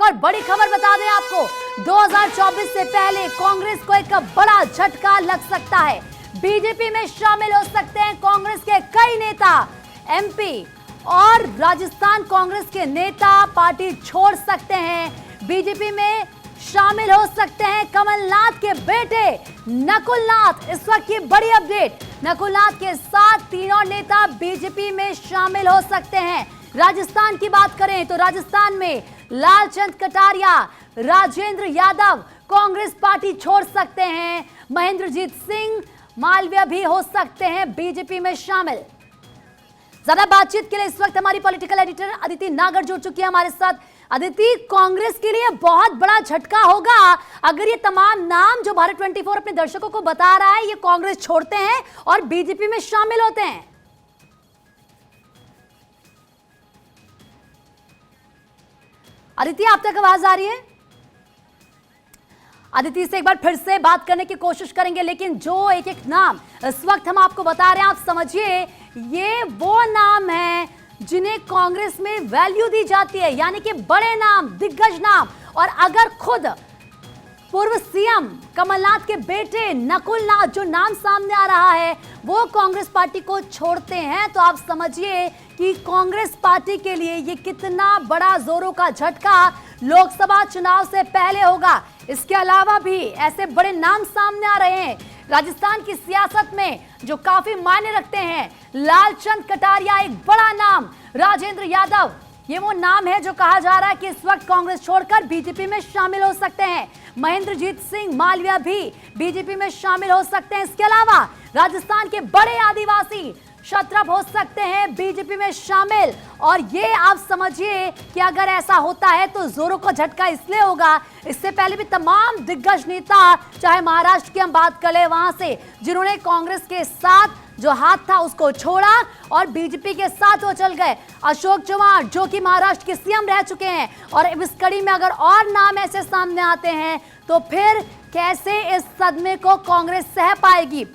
और बड़ी खबर बता दें आपको, 2024 से पहले कांग्रेस को एक बड़ा झटका लग सकता है। बीजेपी में शामिल हो सकते हैं कांग्रेस के कई नेता। एमपी और राजस्थान कांग्रेस के नेता पार्टी छोड़ सकते हैं। बीजेपी में शामिल हो सकते हैं कमलनाथ के बेटे नकुल नाथ। इस वक्त की बड़ी अपडेट, नकुल नाथ के साथ तीनों नेता बीजेपी में शामिल हो सकते हैं। राजस्थान की बात करें तो राजस्थान में लालचंद कटारिया, राजेंद्र यादव कांग्रेस पार्टी छोड़ सकते हैं। महेंद्रजीत सिंह मालवीय भी हो सकते हैं बीजेपी में शामिल। ज्यादा बातचीत के लिए इस वक्त हमारी पॉलिटिकल एडिटर अदिति नागर जुड़ चुकी है हमारे साथ। अदिति, कांग्रेस के लिए बहुत बड़ा झटका होगा अगर ये तमाम नाम जो भारत 24 अपने दर्शकों को बता रहा है ये कांग्रेस छोड़ते हैं और बीजेपी में शामिल होते हैं। अदिति, आप तक आवाज आ रही है? अदिति से एक बार फिर से बात करने की कोशिश करेंगे, लेकिन जो एक एक नाम इस वक्त हम आपको बता रहे हैं, आप समझिए ये वो नाम हैं जिन्हें कांग्रेस में वैल्यू दी जाती है, यानी कि बड़े नाम, दिग्गज नाम। और अगर खुद पूर्व सीएम कमलनाथ के बेटे नकुल नाथ जो नाम सामने आ रहा है वो कांग्रेस पार्टी को छोड़ते हैं, तो आप समझिए कि कांग्रेस पार्टी के लिए ये कितना बड़ा जोरों का झटका लोकसभा चुनाव से पहले होगा। इसके अलावा भी ऐसे बड़े नाम सामने आ रहे हैं राजस्थान की सियासत में जो काफी मायने रखते हैं। लालचंद कटारिया एक बड़ा नाम, राजेंद्र यादव ये वो नाम है जो कहा जा रहा है कि इस वक्त कांग्रेस छोड़कर बीजेपी में शामिल हो सकते हैं। महेंद्रजीत सिंह मालवीय भी बीजेपी में शामिल हो सकते हैं। इसके अलावा राजस्थान के बड़े आदिवासी क्षत्रप हो सकते हैं बीजेपी में शामिल। और ये आप समझिए कि अगर ऐसा होता है तो जोरों का झटका इसलिए होगा, इससे पहले भी तमाम दिग्गज नेता, चाहे महाराष्ट्र की हम बात करें वहां से, जिन्होंने कांग्रेस के साथ जो हाथ था उसको छोड़ा और बीजेपी के साथ वो चल गए। अशोक चव्हाण जो कि महाराष्ट्र के सीएम रह चुके हैं, और इस कड़ी में अगर और नाम ऐसे सामने आते हैं तो फिर कैसे इस सदमे को कांग्रेस सह पाएगी।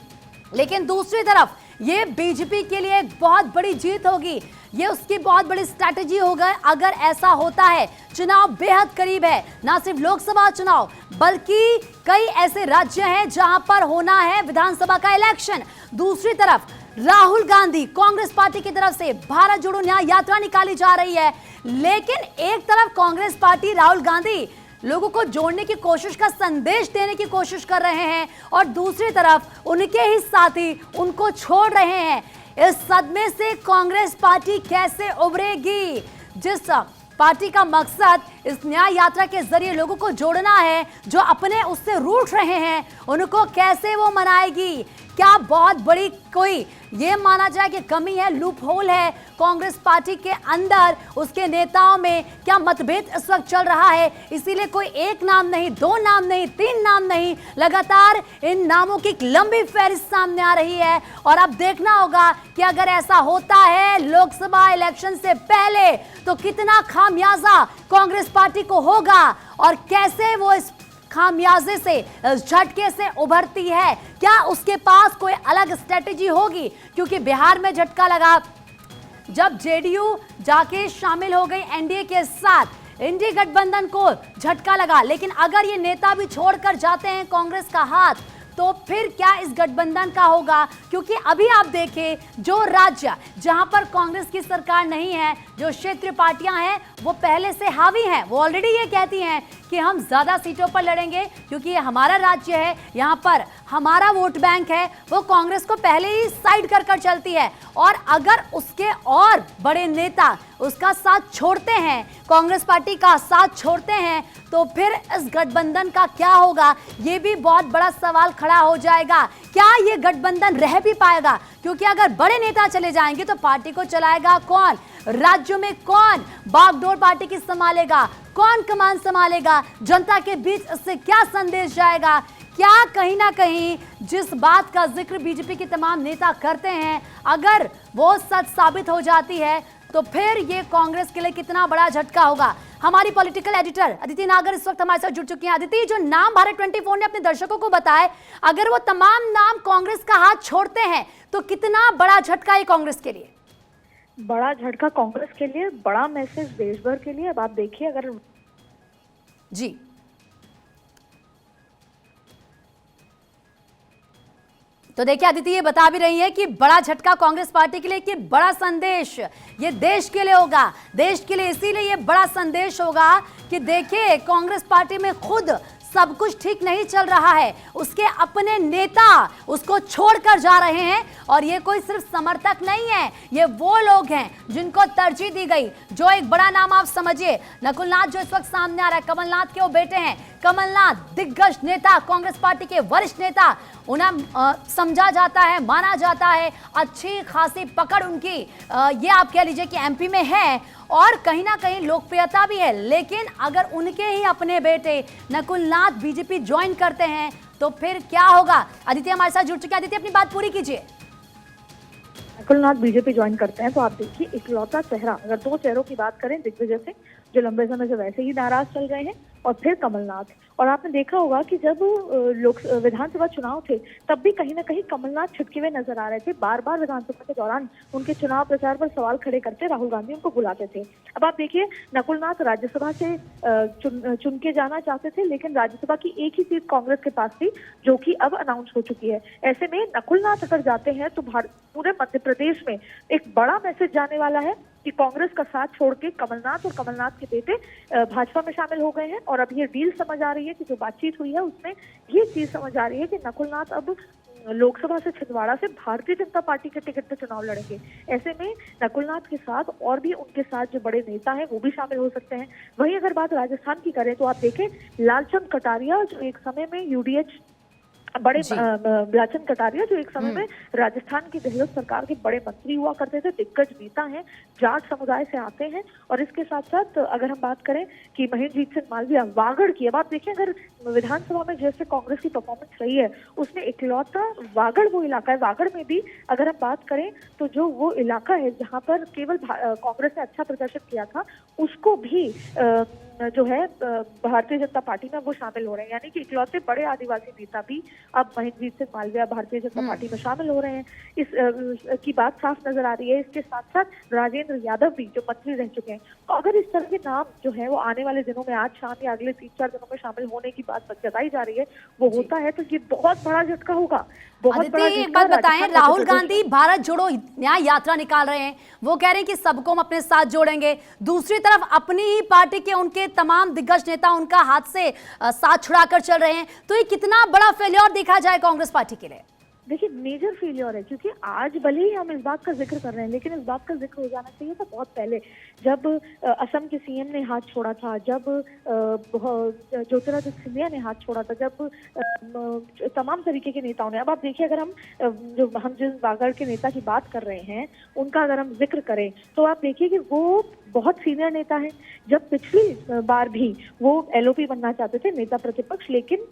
लेकिन दूसरी तरफ ये बीजेपी के लिए एक बहुत बड़ी जीत होगी, ये उसकी बहुत बड़ी स्ट्रैटेजी होगा अगर ऐसा होता है। चुनाव बेहद करीब है, ना सिर्फ लोकसभा चुनाव बल्कि कई ऐसे राज्य हैं जहां पर होना है विधानसभा का इलेक्शन। दूसरी तरफ राहुल गांधी कांग्रेस पार्टी की तरफ से भारत जोड़ो न्याय यात्रा निकाली जा रही है, लेकिन एक तरफ कांग्रेस पार्टी राहुल गांधी लोगों को जोड़ने की कोशिश का संदेश देने की कोशिश कर रहे हैं, और दूसरी तरफ उनके ही साथी उनको छोड़ रहे हैं। इस सदमे से कांग्रेस पार्टी कैसे उभरेगी? जिस पार्टी का मकसद इस न्याय यात्रा के जरिए लोगों को जोड़ना है, जो अपने उससे रूठ रहे हैं उनको कैसे वो मनाएगी? क्या बहुत बड़ी कोई ये माना जाए कि कमी है, लूप होल है कांग्रेस पार्टी के अंदर, उसके नेताओं में क्या मतभेद इस वक्त चल रहा है? इसीलिए कोई एक नाम नहीं, दो नाम नहीं, तीन नाम नहीं, लगातार इन नामों की एक लंबी फहरिस्त सामने आ रही है। और अब देखना होगा कि अगर ऐसा होता है लोकसभा इलेक्शन से पहले तो कितना खामियाजा कांग्रेस पार्टी को होगा और कैसे वो इस खामियाजे से, इस झटके से उभरती है। क्या उसके पास कोई अलग स्ट्रेटेजी होगी? क्योंकि बिहार में झटका लगा जब जेडीयू जाके शामिल हो गई एनडीए के साथ, इंडी गठबंधन को झटका लगा। लेकिन अगर ये नेता भी छोड़कर जाते हैं कांग्रेस का हाथ, तो फिर क्या इस गठबंधन का होगा? क्योंकि अभी आप देखें जो राज्य जहां पर कांग्रेस की सरकार नहीं है, जो क्षेत्रीय पार्टियां हैं वो पहले से हावी हैं, वो ऑलरेडी ये कहती हैं कि हम ज्यादा सीटों पर लड़ेंगे क्योंकि ये हमारा राज्य है, यहाँ पर हमारा वोट बैंक है, वो कांग्रेस को पहले ही साइड कर चलती है। और अगर उसके और बड़े नेता उसका साथ छोड़ते हैं, कांग्रेस पार्टी का साथ छोड़ते हैं, तो फिर इस गठबंधन का क्या होगा? ये भी बहुत बड़ा सवाल खड़ा हो जाएगा। क्या ये गठबंधन रह भी पाएगा? क्योंकि अगर बड़े नेता चले जाएंगे तो पार्टी को चलाएगा कौन? राज्यों में कौन बागडोर पार्टी की संभालेगा? कौन कमान संभालेगा? जनता के बीच इससे क्या संदेश जाएगा? क्या कहीं ना कहीं जिस बात का जिक्र बीजेपी के तमाम नेता करते हैं, अगर वो सच साबित हो जाती है तो फिर ये कांग्रेस के लिए कितना बड़ा झटका होगा? हमारी पॉलिटिकल एडिटर अदिति नागर इस वक्त हमारे साथ जुड़ चुकी हैं। अदिति, जो नाम भारत 24 ने अपने दर्शकों को बताए, अगर वो तमाम नाम कांग्रेस का हाथ छोड़ते हैं तो कितना बड़ा झटका है कांग्रेस के लिए? बड़ा झटका कांग्रेस के लिए, बड़ा मैसेज देश भर के लिए। अब आप देखिए, अगर जी। तो देखिए अदिति ये बता भी रही है कि बड़ा झटका कांग्रेस पार्टी के लिए, कि बड़ा संदेश ये देश के लिए होगा, देश के लिए इसीलिए ये बड़ा संदेश होगा कि देखिए कांग्रेस पार्टी में खुद सब कुछ ठीक नहीं चल रहा है, उसके अपने नेता उसको छोड़कर जा रहे हैं। और ये कोई सिर्फ समर्थक नहीं है, ये वो लोग हैं जिनको तरजीह दी गई। जो एक बड़ा नाम आप समझिए, नकुल नाथ जो इस वक्त सामने आ रहा है, कमलनाथ के वो बेटे हैं। कमलनाथ दिग्गज नेता, कांग्रेस पार्टी के वरिष्ठ नेता, उन्हें समझा जाता है, माना जाता है, अच्छी खासी पकड़ उनकी ये आप कह लीजिए कि एमपी में है और कहीं ना कहीं लोकप्रियता भी है। लेकिन अगर उनके ही अपने बेटे नकुल नाथ बीजेपी ज्वाइन करते हैं तो फिर क्या होगा? आदित्य हमारे साथ जुड़ चुके हैं। आदित्य अपनी बात पूरी कीजिए। नकुल नाथ बीजेपी ज्वाइन करते हैं तो आप देखिए इकलौता चेहरा, अगर दो चेहरों की बात करें दिग्विजय से, जो लंबे समय से वैसे ही नाराज चल रहे हैं, और फिर कमलनाथ। और आपने देखा होगा कि जब विधानसभा चुनाव थे तब भी कहीं ना कहीं कमलनाथ छिटके हुए नजर आ रहे थे। बार बार विधानसभा के दौरान उनके चुनाव प्रचार पर सवाल खड़े करते राहुल गांधी उनको बुलाते थे। अब आप देखिए नकुल नाथ राज्यसभा से चुन के जाना चाहते थे, लेकिन राज्यसभा की एक ही सीट कांग्रेस के पास थी जो कि अब अनाउंस हो चुकी है। ऐसे में नकुल नाथ अगर जाते हैं तो पूरे मध्य प्रदेश में एक बड़ा मैसेज जाने वाला है कि कांग्रेस का साथ छोड़ के कमलनाथ और कमलनाथ के बेटे भाजपा में शामिल हो गए हैं। और अब ये डील समझ आ रही है कि जो बातचीत हुई है उसमें ये चीज समझ आ रही है कि नकुल नाथ अब लोकसभा से छिंदवाड़ा से भारतीय जनता पार्टी के टिकट पर चुनाव लड़ेंगे। ऐसे में नकुल नाथ के साथ और भी उनके साथ जो बड़े नेता हैं वो भी शामिल हो सकते हैं। वहीं अगर बात राजस्थान की करें तो आप देखें लालचंद कटारिया जो एक समय में यूडीएच लालचंद कटारिया जो एक समय में राजस्थान की गहलोत सरकार के बड़े मंत्री हुआ करते थे, दिग्गज नेता हैं, जाट समुदाय से आते हैं। और इसके साथ साथ अगर हम बात करें कि महेंद्रजीत सिंह मालविया वागड़ की, अब आप देखिए अगर विधानसभा में जैसे कांग्रेस की परफॉर्मेंस रही है उसमें इकलौता वागड़ वो इलाका है। वागड़ में भी अगर हम बात करें तो जो वो इलाका है जहां पर केवल कांग्रेस ने अच्छा प्रदर्शन किया था, उसको भी जो है भारतीय जनता पार्टी में वो शामिल हो रहे हैं। यानी कि इकलौते बड़े आदिवासी नेता भी अब महेंद्रजीत सिंह मालविया भारतीय जनता पार्टी में शामिल हो रहे हैं। इस की बात साफ नजर आ रही है। इसके साथ साथ राजेंद्र यादव भी जो मंत्री रह चुके हैं, तो अगर इस तरह के नाम जो है वो आने वाले दिनों में, आज शाम या अगले 3-4 दिनों में शामिल होने की बात जताई जा रही है, वो होता है तो ये बहुत बड़ा झटका होगा। एक बात बताएं, राहुल गांधी भारत जोड़ो न्याय यात्रा निकाल रहे हैं, वो कह रहे हैं कि सबको हम अपने साथ जोड़ेंगे। दूसरी तरफ अपनी ही पार्टी के उनके तमाम दिग्गज नेता उनका हाथ से साथ छुड़ाकर चल रहे हैं। तो ये कितना बड़ा फेल्योर देखा जाए कांग्रेस पार्टी के लिए? देखिए मेजर फेलियर है, क्योंकि आज भले ही हम इस बात का जिक्र कर रहे हैं, लेकिन इस बात का जिक्र हो जाना चाहिए था बहुत पहले, जब असम के सीएम ने हाथ छोड़ा था, जब ज्योतिरादित्य सिंधिया ने हाथ छोड़ा था, जब तमाम तरीके के नेताओं ने। अब आप देखिए अगर हम जिस वागड़ के नेता की बात कर रहे हैं उनका अगर हम जिक्र करें तो आप देखिए कि वो बहुत सीनियर नेता है। जब पिछली बार भी वो एलओपी बनना चाहते थे, नेता प्रतिपक्ष, लेकिन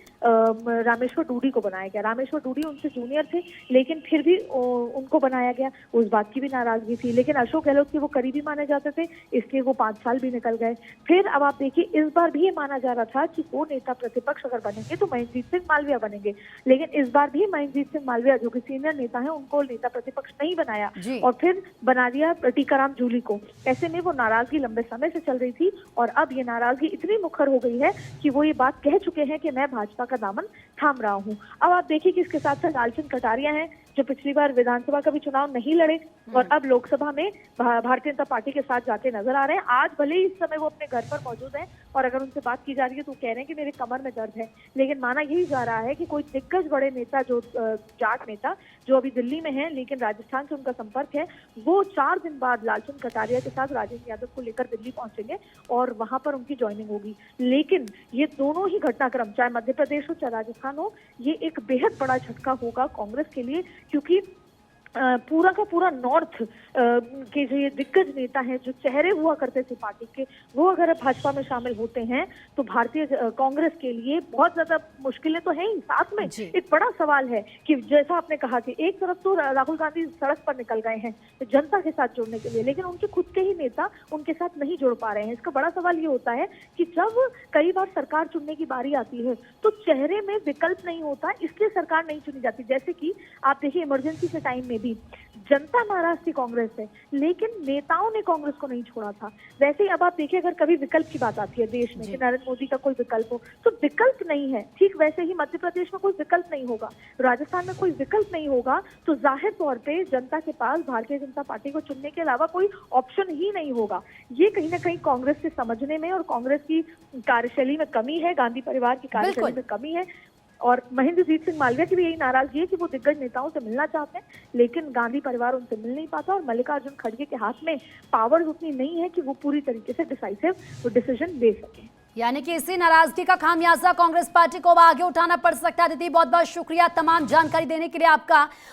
रामेश्वर डूडी को बनाया गया। रामेश्वर डूडी उनसे जूनियर थे लेकिन फिर भी उनको बनाया गया, उस बात की भी नाराजगी थी। लेकिन अशोक गहलोत के वो करीबी माने जाते थे, इसलिए वो 5 साल भी निकल गए। फिर अब आप देखिए इस बार भी ये माना जा रहा था कि वो नेता प्रतिपक्ष अगर बनेंगे तो महेंद्रजीत सिंह मालविया बनेंगे, लेकिन इस बार भी महेंद्रजीत सिंह मालविया जो कि सीनियर नेता है उनको नेता प्रतिपक्ष नहीं बनाया और फिर बना दिया टीकाराम जूली को। ऐसे में वो नाराजगी लंबे समय से चल रही थी और अब ये नाराजगी इतनी मुखर हो गई है कि वो ये बात कह चुके हैं कि मैं भाजपा का दामन थाम रहा हूं। अब आप देखिए कि इसके साथ साथ लालचंद कटारिया हैं जो पिछली बार विधानसभा का भी चुनाव नहीं लड़े और अब लोकसभा में भारतीय जनता पार्टी के साथ जाते नजर आ रहे हैं। आज भले ही इस समय वो अपने घर पर मौजूद हैं और अगर उनसे बात की जा रही है तो कह रहे हैं कि मेरे कमर में दर्द है, लेकिन माना यही जा रहा है कि कोई दिग्गज बड़े नेता, जो जाट नेता जो अभी दिल्ली में है लेकिन राजस्थान से उनका संपर्क है, वो 4 दिन बाद लालचंद कटारिया के साथ राजेंद्र यादव को लेकर दिल्ली पहुंचेंगे और वहां पर उनकी ज्वाइनिंग होगी। लेकिन ये दोनों ही घटनाक्रम, चाहे मध्य प्रदेश हो चाहे राजस्थान हो, ये एक बेहद बड़ा झटका होगा कांग्रेस के लिए, क्योंकि पूरा का पूरा नॉर्थ के जो ये दिग्गज नेता हैं, जो चेहरे हुआ करते थे पार्टी के, वो अगर भाजपा में शामिल होते हैं तो भारतीय कांग्रेस के लिए बहुत ज्यादा मुश्किलें तो हैं ही, साथ में एक बड़ा सवाल है कि जैसा आपने कहा कि एक तरफ तो राहुल गांधी सड़क पर निकल गए हैं जनता के साथ जुड़ने के लिए, लेकिन उनके खुद के ही नेता उनके साथ नहीं जुड़ पा रहे हैं। इसका बड़ा सवाल ये होता है कि जब कई बार सरकार चुनने की बारी आती है तो चेहरे में विकल्प नहीं होता, इसलिए सरकार नहीं चुनी जाती। जैसे कि आप देखिए इमरजेंसी के टाइम में भी जनता नाराज थी कांग्रेस से, लेकिन नेताओं ने कांग्रेस को नहीं छोड़ा था। वैसे ही अब आप देखिए, अगर कभी विकल्प की बात आती है देश में कि नरेंद्र मोदी का कोई विकल्प हो, तो विकल्प नहीं है। ठीक वैसे ही मध्य प्रदेश में कोई विकल्प नहीं होगा, राजस्थान में कोई विकल्प नहीं होगा, तो जाहिर तौर पे जनता के पास भारतीय जनता पार्टी को चुनने के अलावा कोई ऑप्शन ही नहीं होगा। ये कहीं ना कहीं कांग्रेस के समझने में और कांग्रेस की कार्यशैली में कमी है, गांधी परिवार की कार्यशैली में कमी है। और महेंद्रजीत सिंह मालविया की भी यही नाराजगी है कि वो दिग्गज नेताओं से मिलना चाहते हैं, लेकिन गांधी परिवार उनसे मिल नहीं पाता, और मल्लिकार्जुन खड़गे के हाथ में पावर्स उतनी नहीं है कि वो पूरी तरीके से डिसाइसिव डिसीजन ले सके। यानी कि इसी नाराजगी का खामियाजा कांग्रेस पार्टी को अब आगे उठाना पड़ सकता है। दीदी, बहुत बहुत शुक्रिया तमाम जानकारी देने के लिए आपका।